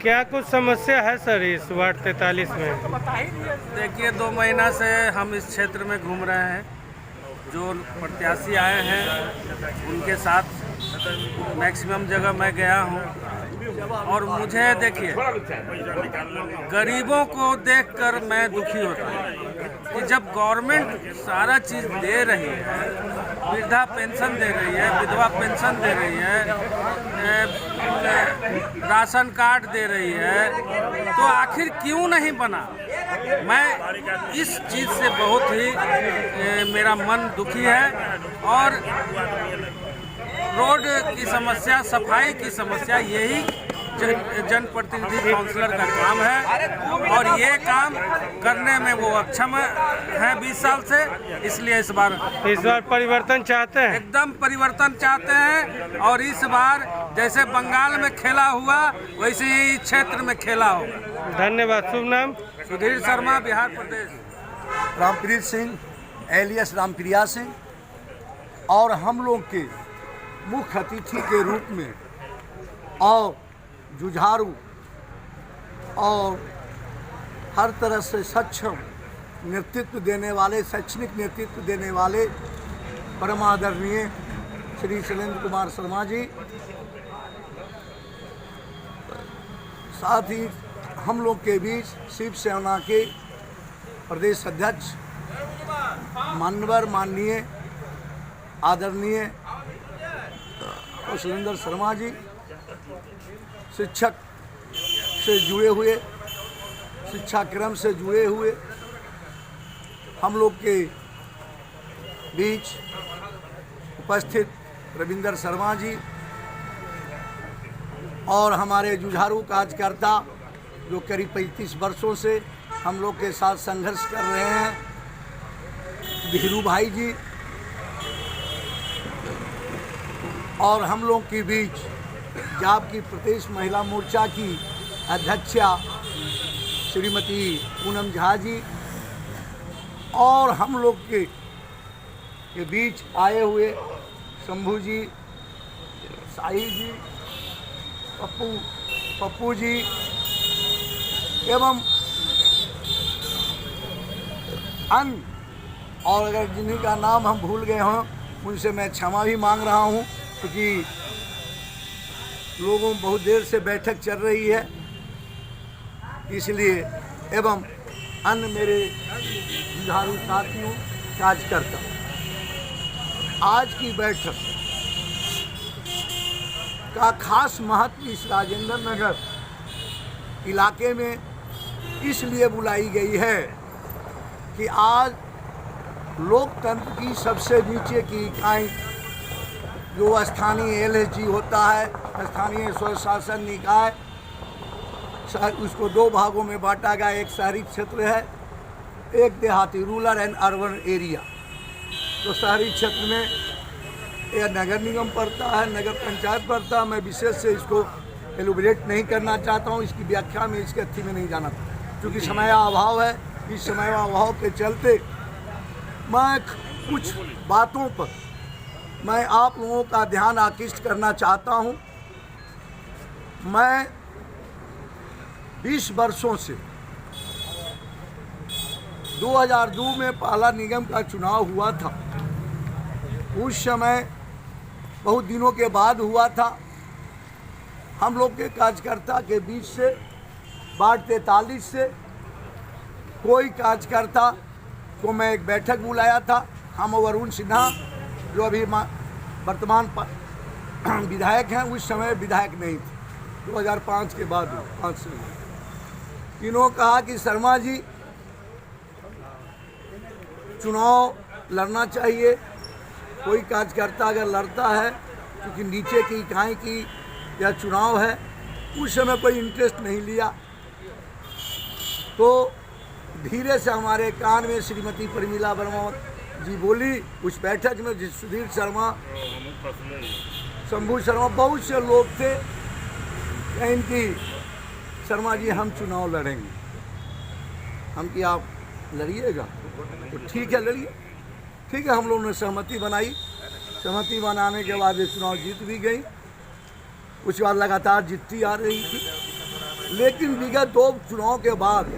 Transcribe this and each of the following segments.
क्या कुछ समस्या है सर इस वार्ड 43 में? देखिए 2 महीना से हम इस क्षेत्र में घूम रहे हैं। जो प्रत्याशी आए हैं उनके साथ मैक्सिमम जगह मैं गया हूं और मुझे देखिए गरीबों को देखकर मैं दुखी होता हूं कि जब गवर्नमेंट सारा चीज़ दे रही है, वृद्धा पेंशन दे रही है, विधवा पेंशन दे रही है, राशन कार्ड दे रही है, तो आखिर क्यों नहीं बना? मैं इस चीज़ से बहुत ही मेरा मन दुखी है और रोड की समस्या, सफाई की समस्या, यही जनप्रतिनिधि काउंसलर का काम है और ये काम करने में वो अक्षम है 20 साल से। इसलिए इस बार परिवर्तन चाहते हैं, एकदम परिवर्तन चाहते हैं और इस बार जैसे बंगाल में खेला हुआ वैसे ही क्षेत्र में खेला होगा। धन्यवाद। शुभ नाम? सुधीर शर्मा, बिहार प्रदेश। रामप्रीत सिंह एलियस रामप्रिया सिंह। और हम लोग के मुख्य अतिथि के रूप में और जुझारू और हर तरह से सक्षम नेतृत्व देने वाले, शैक्षणिक नेतृत्व देने वाले परम आदरणीय श्री शैलेंद्र कुमार शर्मा जी, साथ ही हम लोग के बीच शिवसेना के प्रदेश अध्यक्ष मान्यवर माननीय आदरणीय शैलेंद्र शर्मा जी, शिक्षक से जुड़े हुए, शिक्षा क्रम से जुड़े हुए हम लोग के बीच उपस्थित रविंदर शर्मा जी और हमारे जुझारू कार्यकर्ता जो करीब 35 वर्षों से हम लोग के साथ संघर्ष कर रहे हैं, धीरू भाई जी, और हम लोग के बीच जाप की प्रदेश महिला मोर्चा की अध्यक्षा श्रीमती पूनम झा जी और हम लोग के बीच आए हुए शंभू जी, साई जी, पप्पू जी एवं अन्य, और अगर जिन्हीं का नाम हम भूल गए हों उनसे मैं क्षमा भी मांग रहा हूं, क्योंकि लोगों बहुत देर से बैठक चल रही है इसलिए, एवं अन्य मेरे जुझारू साथियों, कार्यकर्ता। आज की बैठक का खास महत्व इस राजेंद्र नगर इलाके में इसलिए बुलाई गई है कि आज लोकतंत्र की सबसे नीचे की इकाई जो स्थानीय LSG होता है, स्थानीय स्वशासन निकाय, उसको 2 भागों में बांटा गया। एक शहरी क्षेत्र है, एक देहाती, रूरल एंड अर्बन एरिया। तो शहरी क्षेत्र में यह नगर निगम पड़ता है, नगर पंचायत पड़ता है। मैं विशेष से इसको एलुबरेट नहीं करना चाहता हूँ, इसकी व्याख्या में, इसके अर्थी में नहीं जाना, क्योंकि समय अभाव है। इस समय अभाव के चलते मैं कुछ बातों पर मैं आप लोगों का ध्यान आकृष्ट करना चाहता हूं। मैं 20 वर्षों से 2002 में पहला निगम का चुनाव हुआ था। उस समय बहुत दिनों के बाद हुआ था। हम लोग के कार्यकर्ता के बीच से वार्ड 43 से कोई कार्यकर्ता को मैं एक बैठक बुलाया था। हम वरुण सिन्हा जो अभी वर्तमान विधायक हैं, उस समय विधायक नहीं थे, 2005 के बाद 5 से। इन्होंने कहा कि शर्मा जी चुनाव लड़ना चाहिए, कोई कार्यकर्ता अगर लड़ता है, क्योंकि नीचे की इकाई की या चुनाव है, उस समय कोई इंटरेस्ट नहीं लिया। तो धीरे से हमारे कान में श्रीमती परमिला वर्मा जी बोली उस बैठक में, जिस सुधीर शर्मा, शंभू शर्मा, बहुत से लोग थे, इनकी शर्मा जी हम चुनाव लड़ेंगे। हम कि आप लड़िएगा तो ठीक है, लड़िए। ठीक है, हम लोगों ने सहमति बनाई। सहमति बनाने के बाद ये चुनाव जीत भी गई। उसके बाद लगातार जीतती आ रही थी। लेकिन विगत 2 चुनाव के बाद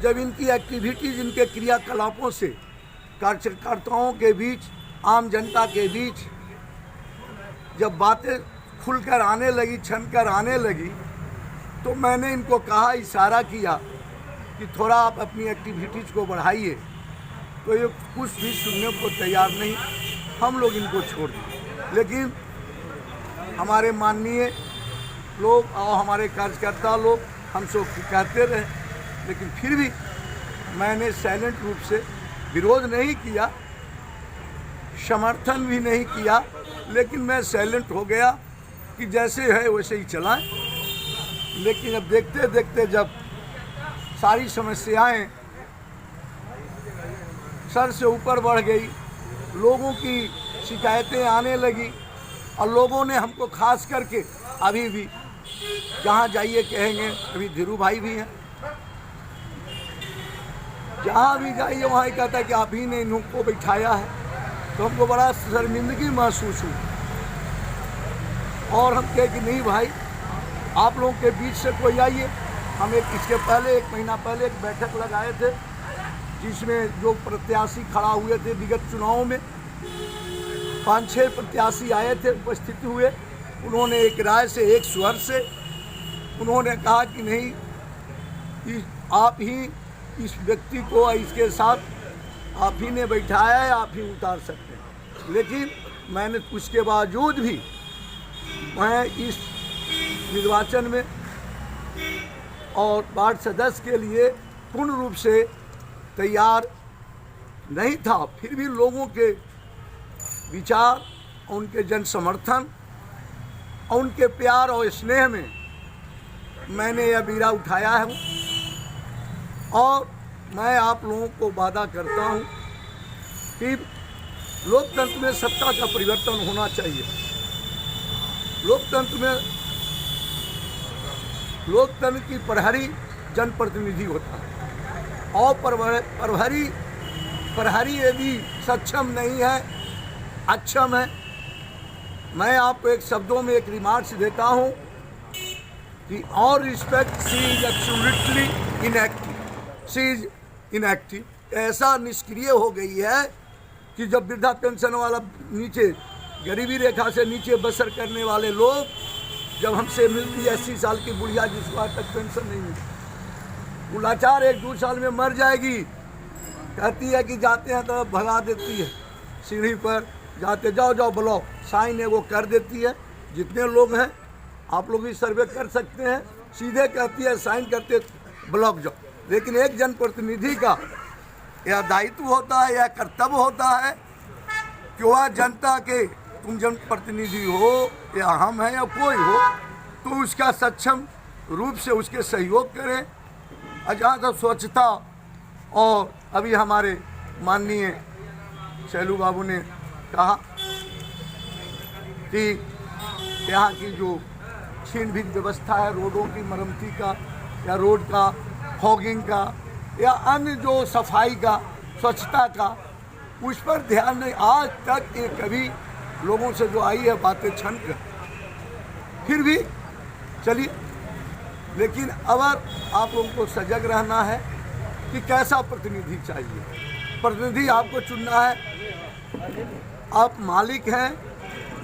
जब इनकी एक्टिविटीज, इनके क्रियाकलापों से कार्यकर्ताओं के बीच, आम जनता के बीच जब बातें खुलकर आने लगी, छनकर आने लगी, तो मैंने इनको कहा, इशारा किया कि थोड़ा आप अपनी एक्टिविटीज़ को बढ़ाइए। तो ये कुछ भी सुनने को तैयार नहीं, हम लोग इनको छोड़ दिए। लेकिन हमारे माननीय लोग और हमारे कार्यकर्ता लोग हमसे कहते रहे, लेकिन फिर भी मैंने साइलेंट रूप से विरोध नहीं किया, समर्थन भी नहीं किया, लेकिन मैं साइलेंट हो गया कि जैसे है वैसे ही चलाएं। लेकिन अब देखते देखते जब सारी समस्याएं सर से ऊपर बढ़ गई, लोगों की शिकायतें आने लगी और लोगों ने हमको खास करके अभी भी जहाँ जाइए कहेंगे, अभी धीरू भाई भी हैं, जहाँ भी जाइए वहाँ ही कहता है कि आप ही ने इनको बैठाया है। तो हमको बड़ा शर्मिंदगी महसूस हुई और हम कहे कि नहीं भाई, आप लोगों के बीच से कोई आइए। हम इसके पहले 1 महीना पहले एक बैठक लगाए थे, जिसमें जो प्रत्याशी खड़ा हुए थे विगत चुनावों में 5-6 प्रत्याशी आए थे, उपस्थित हुए। उन्होंने एक राय से, एक स्वर से उन्होंने कहा कि नहीं, आप ही इस व्यक्ति को इसके साथ आप ही ने बैठाया है, आप ही उतार सकते हैं। लेकिन मैंने उसके बावजूद भी मैं इस निर्वाचन में और वार्ड सदस्य के लिए पूर्ण रूप से तैयार नहीं था। फिर भी लोगों के विचार, उनके जन समर्थन और उनके प्यार और स्नेह में मैंने यह बीड़ा उठाया है और मैं आप लोगों को वादा करता हूं कि लोकतंत्र में सत्ता का परिवर्तन होना चाहिए। लोकतंत्र की प्रहरी जनप्रतिनिधि होता है और प्रहरी यदि सक्षम नहीं है, अक्षम है, मैं आपको एक शब्दों में एक रिमार्क्स देता हूं कि all respect she is absolutely inactive. ऐसा निष्क्रिय हो गई है कि जब वृद्धा पेंशन वाला, नीचे गरीबी रेखा से नीचे बसर करने वाले लोग जब हमसे मिलती है 80 साल की बुढ़िया जिसको आज तक पेंशन नहीं मिली, वो लाचार 1-2 साल में मर जाएगी, कहती है कि जाते हैं तो भगा देती है, सीढ़ी पर जाते जाओ ब्लॉक साइन है वो कर देती है। जितने लोग हैं आप लोग भी सर्वे कर सकते हैं, सीधे कहती है साइन करते ब्लॉक जाओ। लेकिन एक जनप्रतिनिधि का यह दायित्व होता है, यह कर्तव्य होता है कि वह जनता के, तुम जनप्रतिनिधि हो या हम हैं या कोई हो, तो उसका सक्षम रूप से उसके सहयोग करें। जहाँ तक स्वच्छता, और अभी हमारे माननीय शैलू बाबू ने कहा कि यहाँ की जो छीन भीन व्यवस्था है, रोडों की मरम्मती का या रोड का फॉगिंग का या अन्य जो सफाई का, स्वच्छता का, उस पर ध्यान नहीं। आज तक ये कभी लोगों से जो आई है बातें छन कर, फिर भी चलिए। लेकिन अब आप लोगों को सजग रहना है कि कैसा प्रतिनिधि चाहिए। प्रतिनिधि आपको चुनना है, आप मालिक हैं,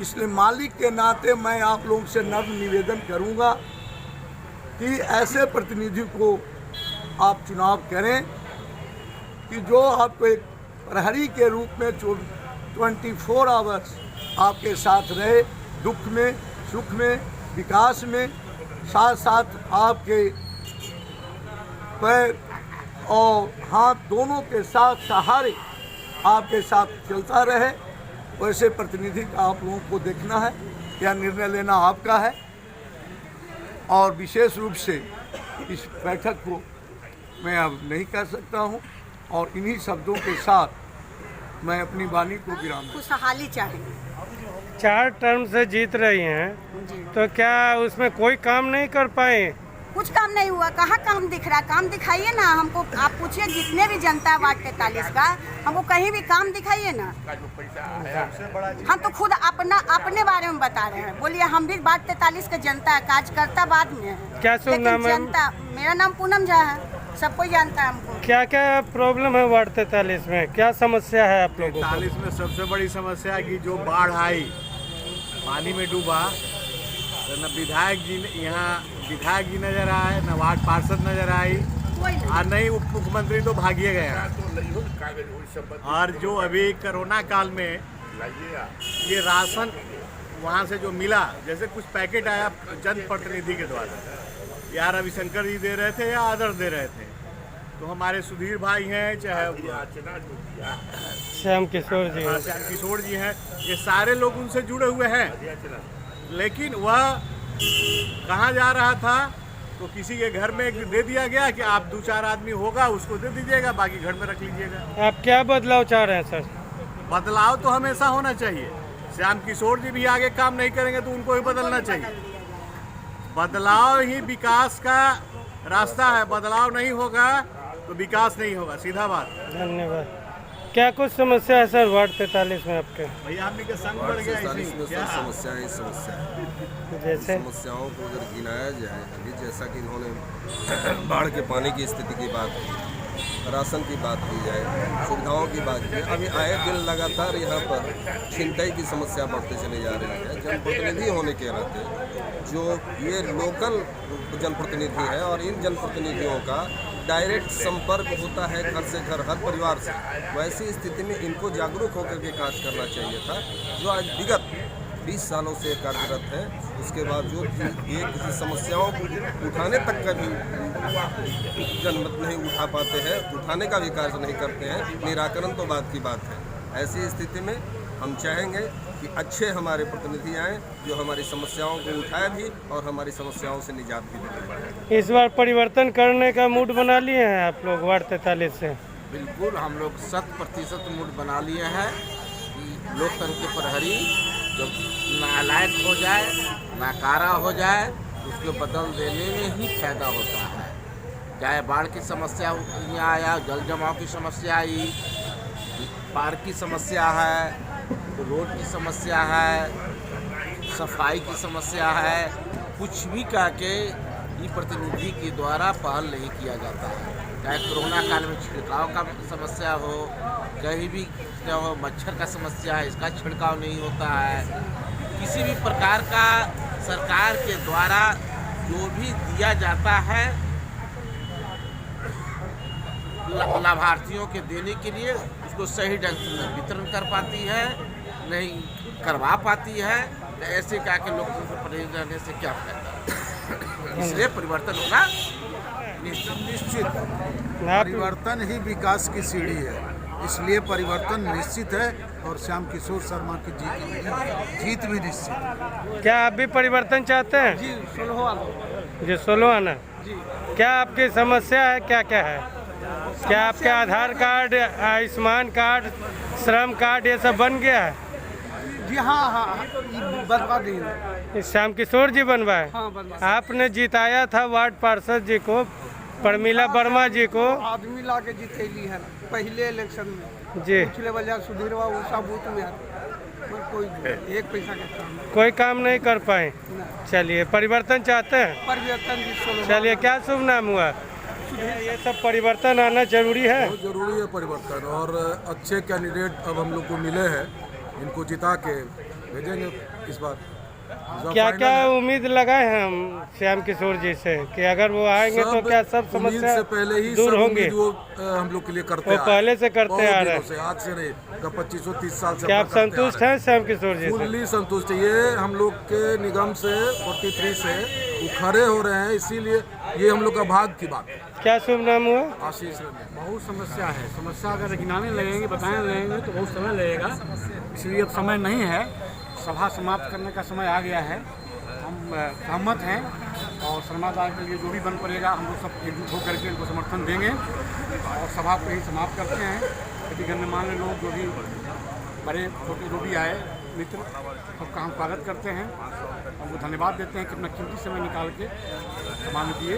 इसलिए मालिक के नाते मैं आप लोगों से नम्र निवेदन करूंगा कि ऐसे प्रतिनिधि को आप चुनाव करें कि जो आपको एक प्रहरी के रूप में 24 आवर्स आपके साथ रहे, दुख में, सुख में, विकास में, साथ साथ आपके पैर और हाथ दोनों के साथ सहारे आपके साथ चलता रहे। वैसे प्रतिनिधि का आप लोगों को देखना है, यह निर्णय लेना आपका है। और विशेष रूप से इस बैठक को मैं अब नहीं कर सकता हूं और इन्हीं शब्दों के साथ मैं अपनी वाणी को विराम। खुशहाली चाहेंगे। 4 टर्म से जीत रही हैं, तो क्या उसमें कोई काम नहीं कर पाए? कुछ काम नहीं हुआ। कहाँ काम दिख रहा है? काम दिखाइए ना हमको। आप पूछिए जितने भी जनता है वार्ड 43 का, हमको कहीं भी काम दिखाइए ना। हम तो खुद अपने बारे में बता रहे हैं। बोलिए हम भी वार्ड 43 के जनता है, कार्यकर्ता बाद में है। क्या शुभ नाम है? जनता, मेरा नाम पूनम झा है, सबको जानता है हमको। क्या क्या प्रॉब्लम है वार्ड 43 में? क्या समस्या है आप लोगों को? 43 में सबसे बड़ी समस्या है कि जो बाढ़ आई, पानी में डूबा, तो न विधायक जी यहाँ विधायक जी नजर आए, न वार्ड पार्षद नजर आई, और नहीं उप मुख्यमंत्री तो भागिए गया। और जो अभी कोरोना काल में ये राशन वहाँ से जो मिला, जैसे कुछ पैकेट आया जनप्रतिनिधि के द्वारा, या रविशंकर जी दे रहे थे या अदर्स दे रहे थे, तो हमारे सुधीर भाई हैं, चाहे श्याम किशोर जी। श्याम किशोर जी हैं, ये सारे लोग उनसे जुड़े हुए हैं। लेकिन वह कहाँ जा रहा था तो किसी के घर में दे दिया गया कि आप 2-4 आदमी होगा उसको दे दीजिएगा, बाकी घर में रख लीजिएगा। आप क्या बदलाव चाह रहे हैं सर? बदलाव तो हमेशा होना चाहिए। श्याम किशोर जी भी आगे काम नहीं करेंगे तो उनको ही बदलना चाहिए। बदलाव ही विकास का रास्ता है। बदलाव नहीं होगा तो विकास नहीं होगा, सीधा बात। धन्यवाद। क्या कुछ समस्या है सर वार्ड 43 में आपके? भैया हमने के संग बढ़ गया में इसी सर समस्या है जैसे समस्याओं को अगर गिनाया जाए, अभी जैसा कि इन्होंने बाढ़ के पानी की स्थिति की बात की, राशन की बात की जाए, सुविधाओं की बात की, अभी आए दिन लगातार यहाँ पर छिनताई की समस्या बढ़ते चले जा रही है। जनप्रतिनिधि होने के नाते जो ये लोकल जनप्रतिनिधि है और इन जनप्रतिनिधियों का डायरेक्ट संपर्क होता है घर से घर, हर परिवार से, वैसी स्थिति में इनको जागरूक होकर के कार्य करना चाहिए था। जो आज विगत 20 सालों से कार्यरत है, उसके बावजूद भी ये किसी समस्याओं को उठाने तक का भी जनमत नहीं उठा पाते हैं, उठाने का भी कार्य नहीं करते हैं। निराकरण तो बात की बात है। ऐसी स्थिति में हम चाहेंगे कि अच्छे हमारे प्रतिनिधि आएँ जो हमारी समस्याओं को उठाए भी और हमारी समस्याओं से निजात भी दिलाएं। इस बार परिवर्तन करने का मूड बना लिए हैं आप लोग वार्ड 43 से? बिल्कुल, हम लोग 100% मूड बना लिए हैं कि लोकतंत्र के प्रहरी जो नालायक हो जाए, नाकारा हो जाए, उसको बदल देने में ही फायदा होता है। चाहे बाढ़ की समस्या यहाँ आया, जल जमाव की समस्या आई, पार्क की समस्या है, रोड की समस्या है, सफाई की समस्या है, कुछ भी कह के ये प्रतिनिधि के द्वारा पहल नहीं किया जाता है। चाहे कोरोना काल में छिड़काव का समस्या हो, कहीं भी क्या हो, मच्छर का समस्या है, इसका छिड़काव नहीं होता है। किसी भी प्रकार का सरकार के द्वारा जो भी दिया जाता है लाभार्थियों के देने के लिए, उसको सही ढंग से वितरण कर पाती है, नहीं करवा पाती है। तो ऐसे कहा के लोग प्रतिनिधि रहने से क्या फायदा? इसलिए परिवर्तन होगा निश्चित। परिवर्तन ही विकास की सीढ़ी है, इसलिए परिवर्तन निश्चित है और श्याम किशोर शर्मा की जीत भी निश्चित है। क्या आप भी परिवर्तन चाहते हैं? जी, 16 आना। जी 16 आना। जी, क्या आपकी समस्या है? क्या क्या है? क्या आपके आधार कार्ड, आयुष्मान कार्ड, श्रम कार्ड ये सब बन गया है? जी हाँ, बनवा देंगे। श्याम किशोर जी बनवाए? हाँ, बनवा। आपने जिताया था वार्ड पार्षद जी को, प्रमिला वर्मा जी को। आदमी ला के जीतेली है पहले इलेक्शन में जी। पिछले वजह सुधीरवा उषा बूथ में कोई एक पैसा का काम नहीं। कोई काम नहीं कर पाए। चलिए, परिवर्तन चाहते हैं? परिवर्तन। चलिए, क्या शुभ नाम हुआ? ये सब परिवर्तन आना जरूरी है। बहुत जरूरी है परिवर्तन, और अच्छे कैंडिडेट अब हम लोग को मिले हैं, इनको जिता के भेजेंगे इस बार। क्या क्या उम्मीद लगाए हैं हम श्याम किशोर जी से कि अगर वो आएंगे तो क्या सब समस्या से पहले ही दूर होंगे? वो हम लोग के लिए करते वो पहले से करते आ रहे हैं, आज से नहीं, 25-30 साल से। क्या आप संतुष्ट हैं श्याम किशोर जी से? फुल्ली संतुष्ट है। ये हम लोग के निगम से 43 से वो खड़े हो रहे हैं, इसीलिए ये हम लोग का भाग्य की बात है। क्या शुभ नाम हुआ? आशीष रंजन। बहुत समस्या है। समस्या अगर गिनाने लगेंगे, बताने लगेंगे तो बहुत समय लगेगा, इसलिए अब समय नहीं है। सभा समाप्त करने का समय आ गया है। हम सहमत हैं और समाधान के लिए जो भी बन पड़ेगा हम लोग सब एकजुट होकर के इनको समर्थन देंगे और सभा को ही समाप्त करते हैं। यदि गणमान्य लोग जो भी बड़े छोटे जो भी आए मित्र सबका हम स्वागत करते हैं, हमको धन्यवाद देते हैं कि अपना कीमती समय निकाल के हमें दिए।